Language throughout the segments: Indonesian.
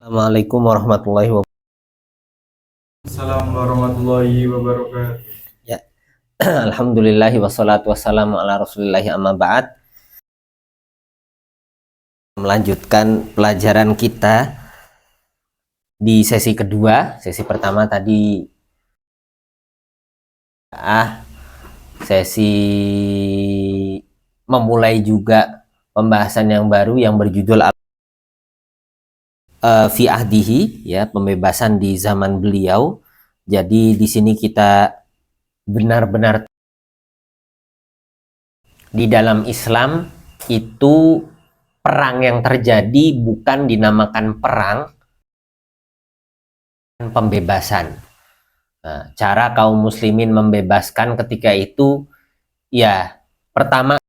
Assalamualaikum warahmatullahi wabarakatuh. Assalamualaikum warahmatullahi wabarakatuh. Ya, alhamdulillahi wassalatu wassalamu ala rasulillahi amma ba'd. Melanjutkan pelajaran kita di sesi kedua. Sesi pertama tadi sesi memulai juga pembahasan yang baru yang berjudul fi ahdihi, ya, pembebasan di zaman beliau. Jadi di sini kita benar-benar di dalam Islam itu perang yang terjadi bukan dinamakan perang, pembebasan. Nah, cara kaum muslimin membebaskan ketika itu, ya, pertama,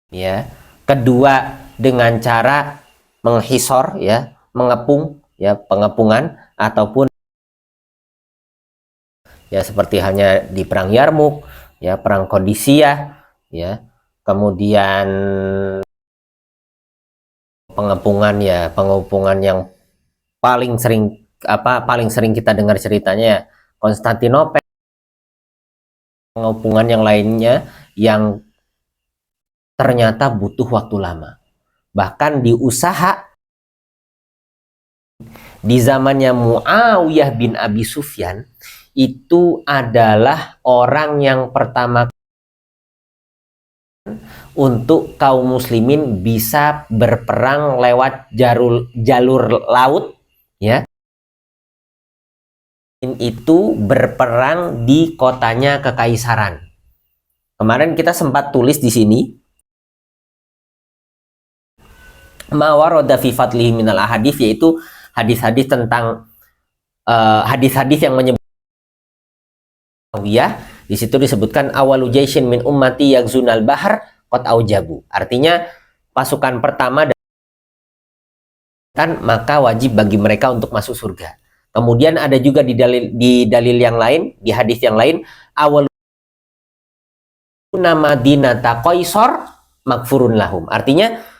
ya, kedua dengan cara menghisor, ya, mengepung, ya, pengepungan, ataupun ya seperti halnya di perang Yarmuk, ya, perang Qadisiyah, ya, kemudian pengepungan yang paling sering kita dengar ceritanya, ya, Konstantinopel, pengepungan yang lainnya yang ternyata butuh waktu lama. Bahkan diusaha di zamannya Muawiyah bin Abi Sufyan, itu adalah orang yang pertama untuk kaum muslimin bisa berperang lewat jalur laut, ya. Itu berperang di kotanya kekaisaran. Kemarin kita sempat tulis di sini ma warada fi fadlihi minal ahadits, yaitu hadis-hadis tentang hadis-hadis yang menyebut Muawiyah. Di situ disebutkan awalu jaishin min ummati yaghzunal bahar qad aujabu. Artinya pasukan pertama kan maka wajib bagi mereka untuk masuk surga. Kemudian ada juga di dalil yang lain, di hadis yang lain, awal nama dinata qaisar magfurun lahum. Artinya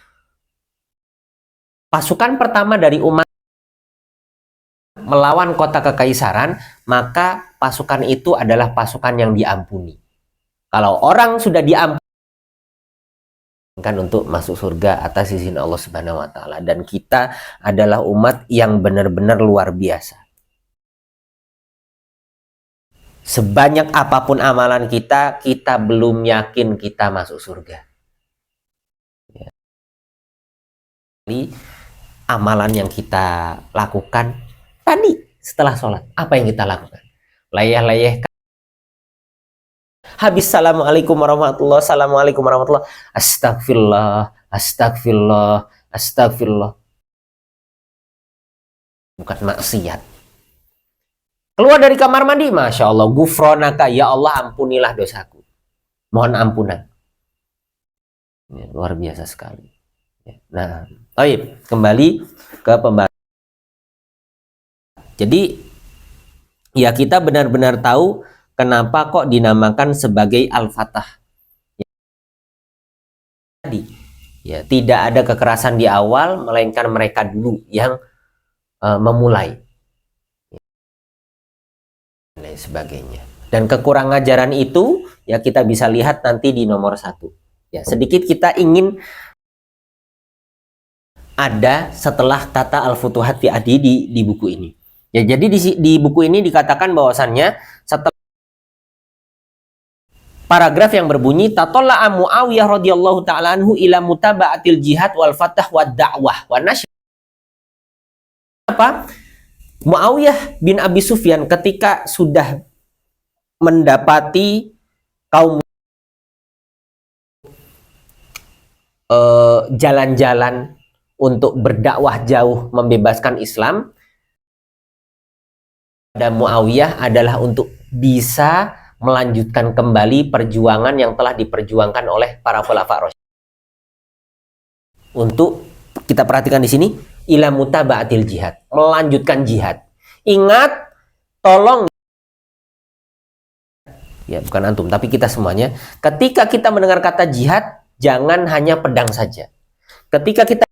pasukan pertama dari umat melawan kota kekaisaran, maka pasukan itu adalah pasukan yang diampuni. Kalau orang sudah diampuni kan untuk masuk surga atas izin Allah Subhanahu wa taala, dan kita adalah umat yang benar-benar luar biasa. Sebanyak apapun amalan kita belum yakin kita masuk surga. Ya. Jadi amalan yang kita lakukan tadi setelah sholat, apa yang kita lakukan? Layah-layah habis assalamualaikum warahmatullahi, assalamualaikum warahmatullahi, astagfirullah, astagfirullah, astagfirullah. Bukan maksiat. Keluar dari kamar mandi, masya Allah, gufronaka, ya Allah ampunilah dosaku, mohon ampunan. Ya, luar biasa sekali. Nah, kembali ke pembahasan. Jadi ya kita benar-benar tahu kenapa kok dinamakan sebagai Al-Fatah. Tadi ya tidak ada kekerasan di awal, melainkan mereka dulu yang memulai dan sebagainya. Dan kekurangan ajaran itu ya kita bisa lihat nanti di nomor 1. Ya, sedikit kita ingin ada setelah kata Al-Futuhat fi Ahdi di buku ini. Ya, jadi di buku ini dikatakan bahwasannya setelah paragraf yang berbunyi tatolla'a Muawiyah radhiyallahu ta'ala anhu ila mutaba'atil jihad wal fatah wad da'wah wa nashr. Apa? Muawiyah bin Abi Sufyan ketika sudah mendapati kaum jalan-jalan untuk berdakwah jauh membebaskan Islam, dan Muawiyah adalah untuk bisa melanjutkan kembali perjuangan yang telah diperjuangkan oleh para khulafa rasyidin. Untuk kita perhatikan di sini, ila mutaba'atil jihad, melanjutkan jihad. Ingat, tolong ya, bukan antum tapi kita semuanya, ketika kita mendengar kata jihad, jangan hanya pedang saja. Ketika kita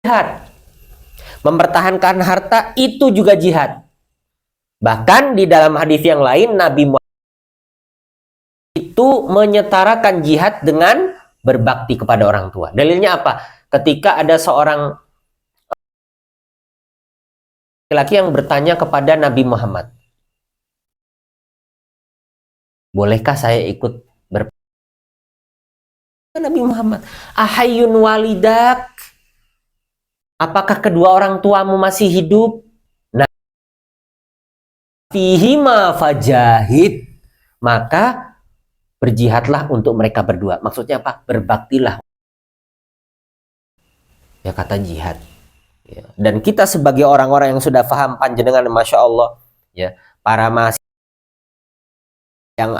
jihad, mempertahankan harta itu juga jihad. Bahkan di dalam hadis yang lain Nabi Muhammad itu menyetarakan jihad dengan berbakti kepada orang tua. Dalilnya apa? Ketika ada seorang laki-laki yang bertanya kepada Nabi Muhammad, bolehkah saya ikut berbakti? Nabi Muhammad, ahayyun walidak, apakah kedua orang tuamu masih hidup? Nah, fihima fajahid, maka berjihadlah untuk mereka berdua. Maksudnya apa? Berbaktilah. Ya, kata jihad. Ya. Dan kita sebagai orang-orang yang sudah paham panjenengan, Masya Allah, ya, para mahasiswa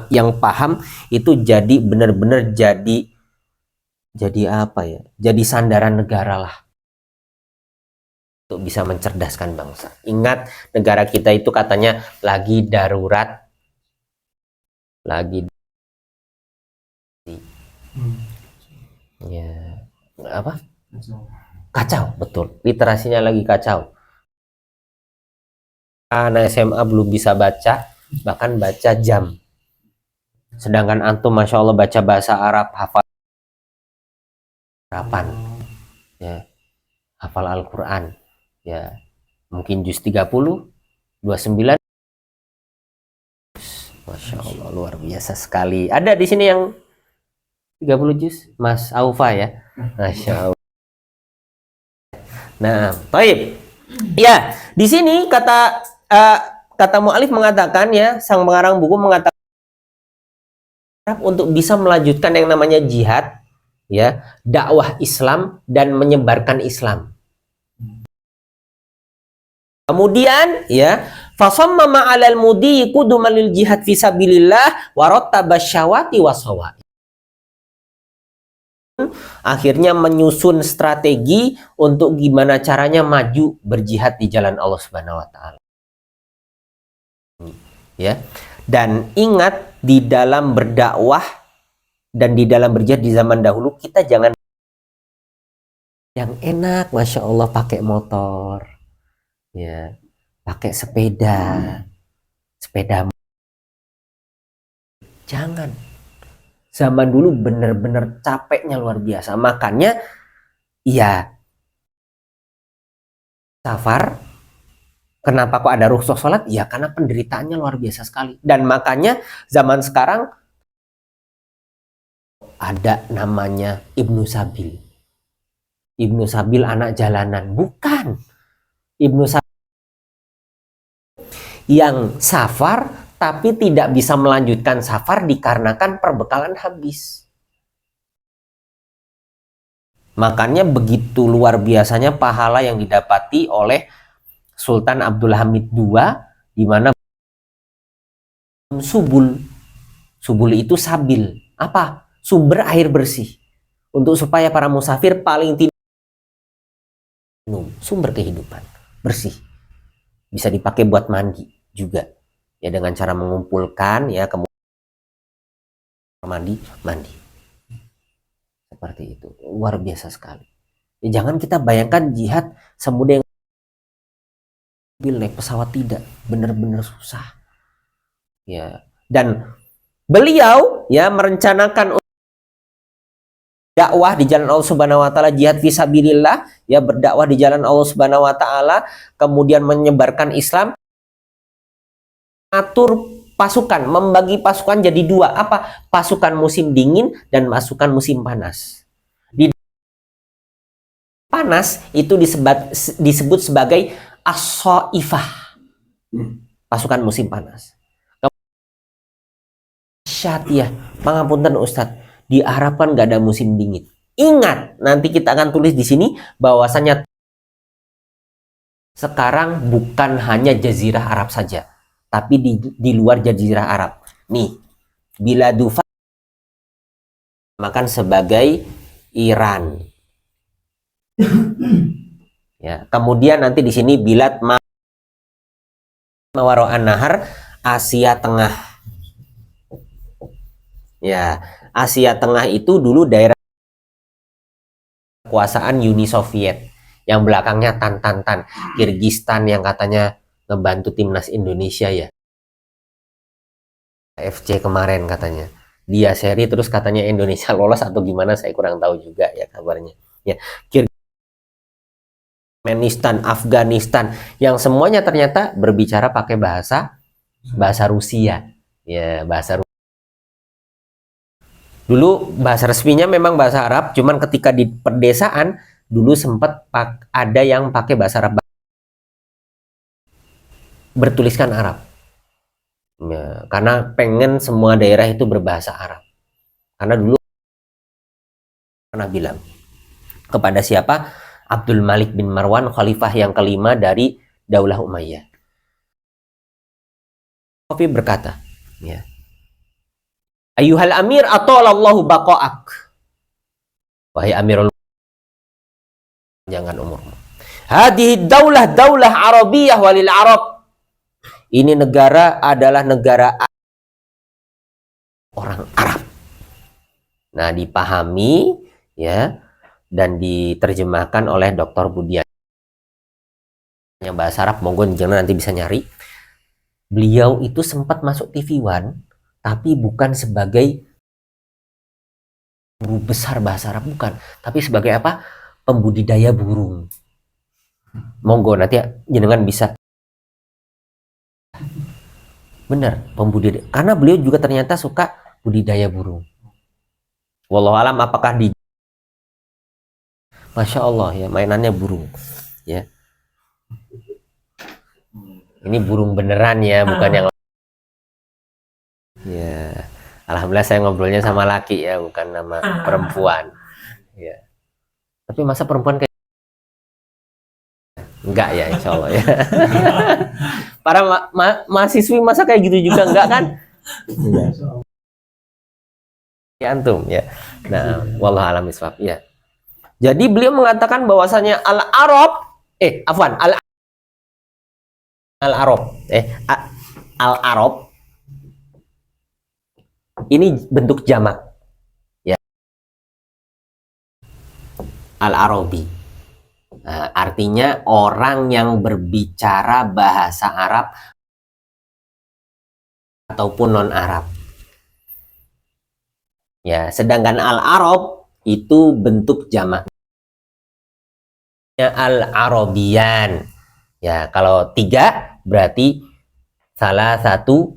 yang paham itu jadi benar-benar jadi apa ya? Jadi sandaran negara lah untuk bisa mencerdaskan bangsa. Ingat, negara kita itu katanya lagi darurat, lagi ya apa? Kacau, betul. Literasinya lagi kacau. Anak SMA belum bisa baca, bahkan baca jam. Sedangkan antum, Masya Allah, baca bahasa Arab, hafal harapan, ya, hafal Al-Quran, ya, mungkin juz 30, 29. Masya Allah, luar biasa sekali. Ada di sini yang 30 juz, Mas Aufa ya. Masya Allah. Nah, baik. Ya, di sini kata mu'alif mengatakan, ya, sang pengarang buku mengatakan untuk bisa melanjutkan yang namanya jihad, ya, dakwah Islam dan menyebarkan Islam. Kemudian, ya, fasammama 'alal mudi quduman lil jihad fi sabilillah wa rattaba syawati wasawa. Akhirnya menyusun strategi untuk gimana caranya maju berjihad di jalan Allah Subhanahu wa taala. Ya. Dan ingat, di dalam berdakwah dan di dalam berjihad di zaman dahulu, kita jangan yang enak, Masya Allah, pakai motor, ya, pakai sepeda, jangan. Zaman dulu bener-bener capeknya luar biasa. Makanya, ya, safar, kenapa kok ada rukhsah sholat? Ya, karena penderitaannya luar biasa sekali. Dan makanya zaman sekarang ada namanya Ibnu Sabil. Ibnu Sabil anak jalanan. Bukan. Ibnu Sabil yang safar tapi tidak bisa melanjutkan safar dikarenakan perbekalan habis. Makanya begitu luar biasanya pahala yang didapati oleh Sultan Abdul Hamid II, di mana subul itu sabil. Apa? Sumber air bersih. Untuk supaya para musafir paling tidak minum, sumber kehidupan bersih. Bisa dipakai buat mandi juga. Ya, dengan cara mengumpulkan, ya, kemudian mandi seperti itu. Luar biasa sekali. Ya, jangan kita bayangkan jihad semudah yang naik pesawat, tidak, benar-benar susah. Ya, dan beliau, ya, merencanakan dakwah di jalan Allah Subhanahu wa taala, jihad fisabilillah, ya, berdakwah di jalan Allah Subhanahu wa taala, kemudian menyebarkan Islam, atur pasukan, membagi pasukan jadi dua. Apa? Pasukan musim dingin dan pasukan musim panas. Di panas itu disebut sebagai as-saifah, pasukan musim panas. Syatiyah, pangapunten Ustadz, diharapkan nggak ada musim dingin. Ingat, nanti kita akan tulis di sini bahwasanya sekarang bukan hanya Jazirah Arab saja, tapi di luar Jazirah Arab. Nih, bila Dufa makan sebagai Iran. Ya, kemudian nanti di sini Bilad Mawaro'an Nahar, Asia Tengah. Ya, Asia Tengah itu dulu daerah kekuasaan Uni Soviet Yang belakangnya tan. Kirgistan yang katanya ngebantu timnas Indonesia ya. FC kemarin katanya. Dia seri terus katanya Indonesia lolos atau gimana, saya kurang tahu juga ya kabarnya. Ya, Kirgistan, Afghanistan yang semuanya ternyata berbicara pakai bahasa Rusia. Ya, bahasa Rusia. Dulu bahasa resminya memang bahasa Arab, cuman ketika di perdesaan dulu sempat ada yang pakai bahasa Arab bertuliskan Arab. Ya, karena pengen semua daerah itu berbahasa Arab. Karena dulu pernah bilang kepada siapa? Abdul Malik bin Marwan, khalifah yang kelima dari Daulah Umayyah. Kofi berkata, ya, Ayuhal Amir atolallahu baqa'ak. Wahai Amirul, jangan umurmu. Hadhihi daulah Arabiyah walil Arab. Ini negara adalah negara orang Arab. Nah, dipahami ya dan diterjemahkan oleh Dr. Budian. Yang bahasa Arab, monggo jangan nanti bisa nyari. Beliau itu sempat masuk TV One, tapi bukan sebagai guru besar bahasa Arab, bukan, tapi sebagai apa? Pembudidaya burung. Monggo nanti jenengan bisa. Benar, pembudidaya. Karena beliau juga ternyata suka budidaya burung. Wallahu alam apakah di Masya Allah ya, mainannya burung ya. Ini burung beneran ya, bukan yang ya. Alhamdulillah saya ngobrolnya sama laki ya, bukan nama perempuan ya. Tapi masa perempuan kayak enggak ya, insya Allah ya. Para mahasiswi masa kayak gitu juga enggak kan? Ya antum ya. Nah, wallahu a'lam bishawab ya. Jadi beliau mengatakan bahwasanya al-Arab al-Arab ini bentuk jamak ya. Al-Arabi. Nah, artinya orang yang berbicara bahasa Arab ataupun non-Arab. Ya, sedangkan al-Arab itu bentuk jamaknya al-Arabian. Ya, kalau 3 berarti salah satu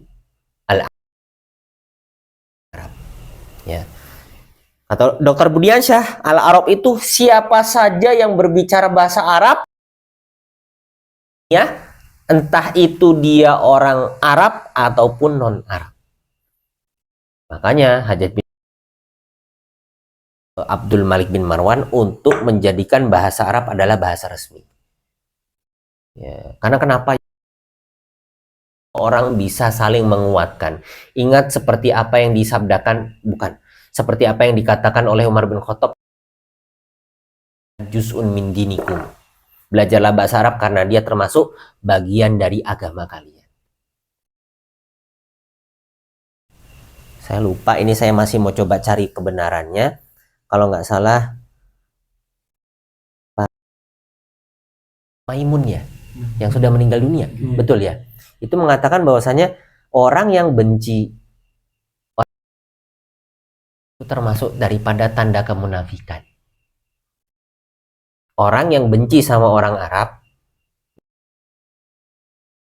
al-Arab. Ya. Atau Dr. Budiansyah, al-Arab itu siapa saja yang berbicara bahasa Arab, ya, entah itu dia orang Arab ataupun non-Arab. Makanya Hajat bin Abdul Malik bin Marwan untuk menjadikan bahasa Arab adalah bahasa resmi. Ya, karena kenapa? Orang bisa saling menguatkan. Ingat seperti apa yang disabdakan, bukan, seperti apa yang dikatakan oleh Umar bin Khattab, juz'un min dinikum. Belajarlah bahasa Arab karena dia termasuk bagian dari agama kalian. Saya lupa, ini saya masih mau coba cari kebenarannya. Kalau nggak salah, Maimun ya, yang sudah meninggal dunia, betul ya? Itu mengatakan bahwasanya orang yang benci itu termasuk daripada tanda kemunafikan. Orang yang benci sama orang Arab,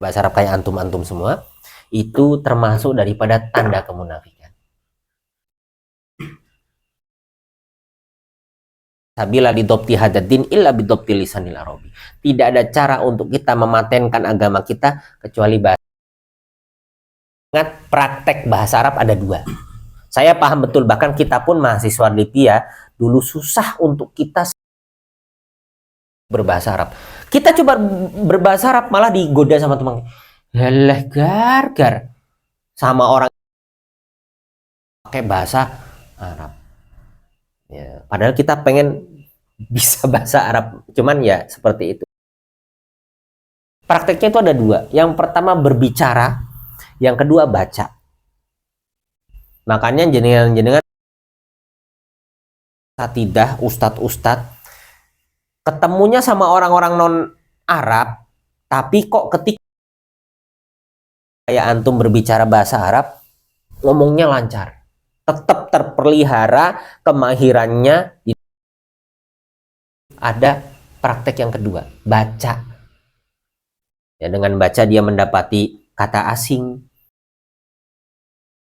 bahasa Arab kayak antum-antum semua, itu termasuk daripada tanda kemunafikan. Sabila lidopti hadaddin illa bidopti lisanil arabi. Tidak ada cara untuk kita mematenkan agama kita kecuali bahasa. Ingat, praktek bahasa Arab ada 2. Saya paham betul, bahkan kita pun mahasiswa Lipia dulu susah untuk kita berbahasa Arab. Kita coba berbahasa Arab malah digoda sama teman. Yalah gar sama orang pakai bahasa Arab. Ya, padahal kita pengen bisa bahasa Arab, cuman ya seperti itu. Prakteknya itu ada 2. Yang pertama berbicara, yang kedua baca. Makanya jenengan satidah, ustadz ketemunya sama orang-orang non-Arab, tapi kok ketika kayak antum berbicara bahasa Arab, ngomongnya lancar. Tetap terpelihara kemahirannya. Ada praktek yang kedua, baca. Ya, dengan baca dia mendapati kata asing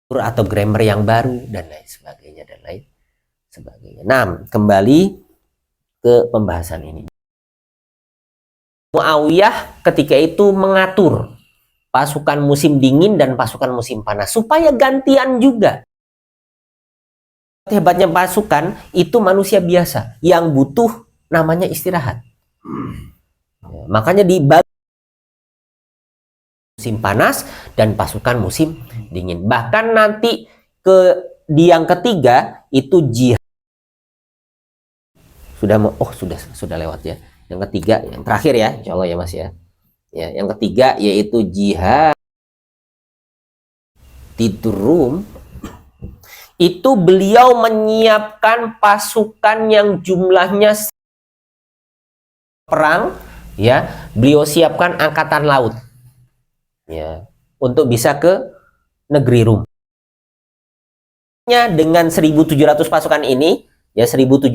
atau grammar yang baru dan lain sebagainya dan lain sebagainya. Nah, kembali ke pembahasan ini. Muawiyah ketika itu mengatur pasukan musim dingin dan pasukan musim panas supaya gantian juga. Hebatnya pasukan itu manusia biasa yang butuh namanya istirahat. Ya, makanya dibagi musim panas dan pasukan musim dingin. Bahkan nanti di yang ketiga itu jihad. Sudah lewat ya. Yang ketiga, yang terakhir ya, insya Allah ya Mas ya. Ya, yang ketiga yaitu jihad Tidrum. Itu beliau menyiapkan pasukan yang jumlahnya perang, ya. Beliau siapkan angkatan laut, ya, untuk bisa ke negeri Rum. Dengan 1.700 pasukan ini, ya 1.700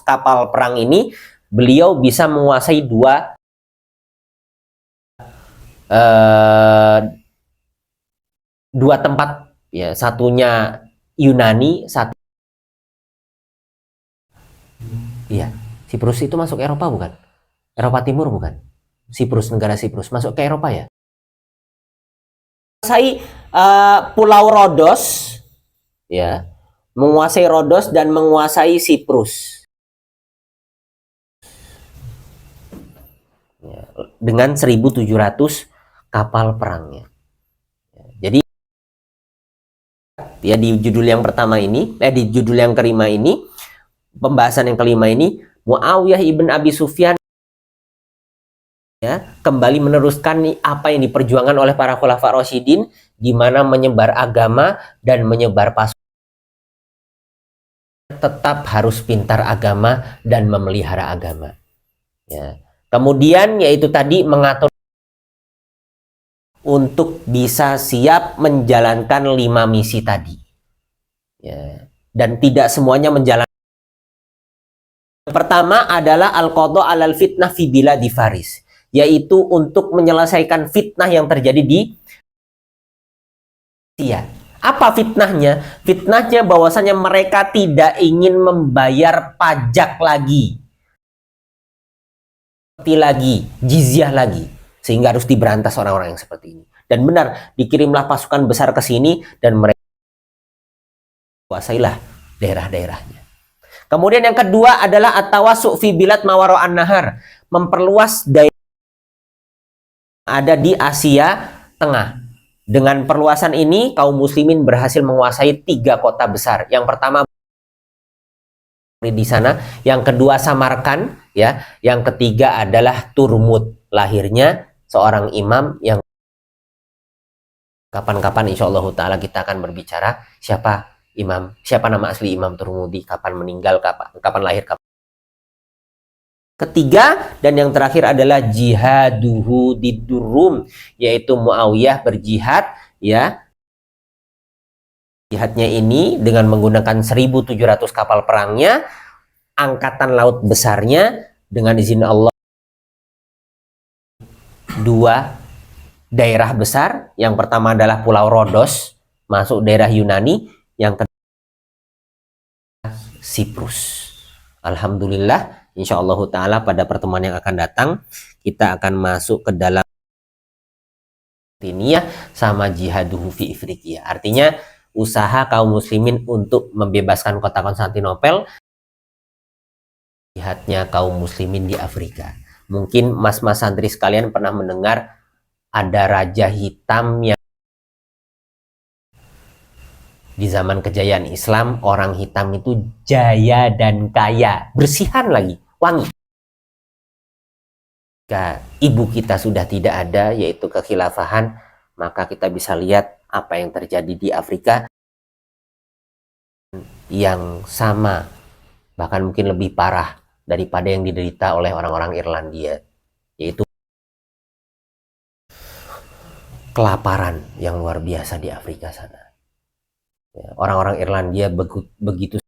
kapal perang ini, beliau bisa menguasai dua tempat, ya, satunya Yunani, satu iya, Siprus itu masuk Eropa bukan? Eropa Timur bukan? Siprus, negara Siprus masuk ke Eropa ya? Menguasai Pulau Rodos, ya, menguasai Rodos dan menguasai Siprus. Ya, dengan 1.700 kapal perangnya. Jadi ya di judul yang pertama ini, di judul yang kelima ini, pembahasan yang kelima ini, Muawiyah ibn Abi Sufyan, ya, kembali meneruskan apa yang diperjuangkan oleh para Khulafa Rasyidin, di mana menyebar agama dan menyebar pasukan. Tetap harus pintar agama dan memelihara agama. Ya. Kemudian yaitu tadi mengatur untuk bisa siap menjalankan 5 misi tadi. Ya. Dan tidak semuanya menjalankan. Yang pertama adalah al-qadha 'alal fitnah fi biladi Faris, yaitu untuk menyelesaikan fitnah yang terjadi di Persia. Apa fitnahnya? Fitnahnya bahwasanya mereka tidak ingin membayar pajak lagi, jizyah lagi, sehingga harus diberantas orang-orang yang seperti ini. Dan benar, dikirimlah pasukan besar ke sini dan mereka kuasailah daerah-daerahnya. Kemudian yang kedua adalah at-tawassu' fi bilad mawara'an nahar, memperluas daerah ada di Asia Tengah. Dengan perluasan ini, kaum muslimin berhasil menguasai 3 kota besar. Yang pertama di sana, yang kedua Samarkand, ya, yang ketiga adalah Turmud, lahirnya seorang imam yang kapan-kapan insyaallah taala kita akan berbicara siapa nama asli Imam Turmudi, kapan meninggal, kapan lahir, kapan. Ketiga dan yang terakhir adalah jihaduhu didurum, yaitu Muawiyah berjihad, ya. Jihadnya ini dengan menggunakan 1.700 kapal perangnya, angkatan laut besarnya, dengan izin Allah 2 daerah besar. Yang pertama adalah Pulau Rodos, masuk daerah Yunani. Yang kedua Siprus. Alhamdulillah, insyaallah ta'ala pada pertemuan yang akan datang kita akan masuk ke dalam ini ya, sama jihaduhu fi Ifriqiya. Artinya usaha kaum muslimin untuk membebaskan kota Konstantinopel, jihadnya kaum muslimin di Afrika. Mungkin mas-mas santri sekalian pernah mendengar ada raja hitam yang di zaman kejayaan Islam, orang hitam itu jaya dan kaya, bersihan lagi, wangi. Jika ibu kita sudah tidak ada, yaitu kekhilafahan, maka kita bisa lihat apa yang terjadi di Afrika yang sama, bahkan mungkin lebih parah daripada yang diderita oleh orang-orang Irlandia, yaitu kelaparan yang luar biasa di Afrika sana. Ya, orang-orang Irlandia begitu.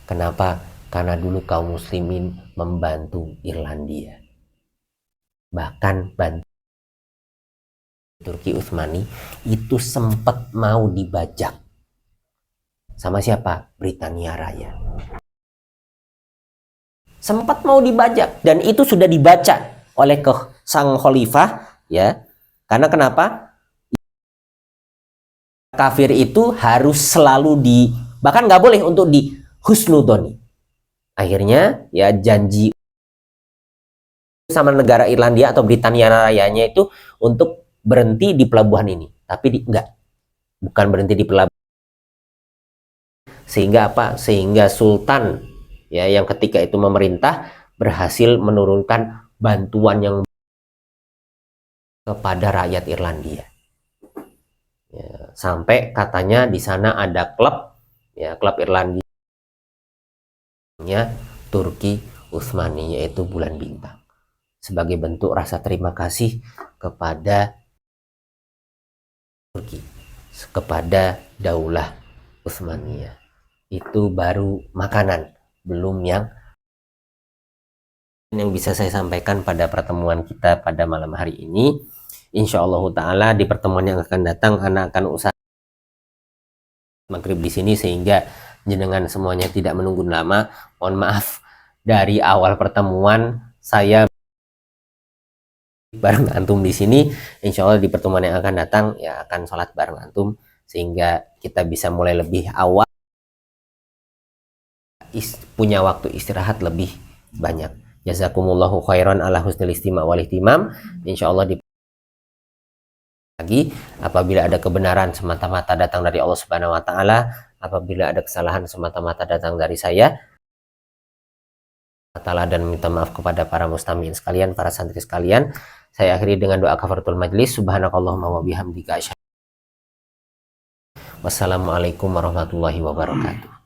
Kenapa? Karena dulu kaum muslimin membantu Irlandia. Bahkan bantu Turki Utsmani itu sempat mau dibajak. Sama siapa? Britania Raya. Sempat mau dibajak dan itu sudah dibaca oleh sang khalifah, ya. Karena kenapa? Kafir itu harus selalu bahkan nggak boleh untuk dihusnudoni. Akhirnya ya janji sama negara Irlandia atau Britania Rayanya itu untuk berhenti di pelabuhan ini, tapi bukan berhenti di pelabuhan. Sehingga apa? Sehingga Sultan ya yang ketika itu memerintah berhasil menurunkan bantuan yang kepada rakyat Irlandia. Ya, sampai katanya di sana ada klub, ya klub Irlandia Turki Utsmani, yaitu Bulan Bintang, sebagai bentuk rasa terima kasih kepada Turki, kepada Daulah Utsmaniyah. Itu baru makanan, belum yang bisa saya sampaikan pada pertemuan kita pada malam hari ini. Insya Allah Ta'ala di pertemuan yang akan datang anak akan usaha maghrib di sini sehingga jenengan semuanya tidak menunggu lama. Mohon maaf dari awal pertemuan saya bareng antum di sini. Insya Allah di pertemuan yang akan datang ya akan sholat bareng antum sehingga kita bisa mulai lebih awal, punya waktu istirahat lebih banyak. Jazakumullahu khairan ala husnil istima' wal ihtimam. Insyaallah lagi apabila ada kebenaran semata-mata datang dari Allah Subhanahu wa taala, apabila ada kesalahan semata-mata datang dari saya taala, dan minta maaf kepada para mustami'in sekalian, para santri sekalian. Saya akhiri dengan doa kafaratul majlis. Subhanakallahumma wa bihamdika asyhadu. Wassalamualaikum warahmatullahi wabarakatuh.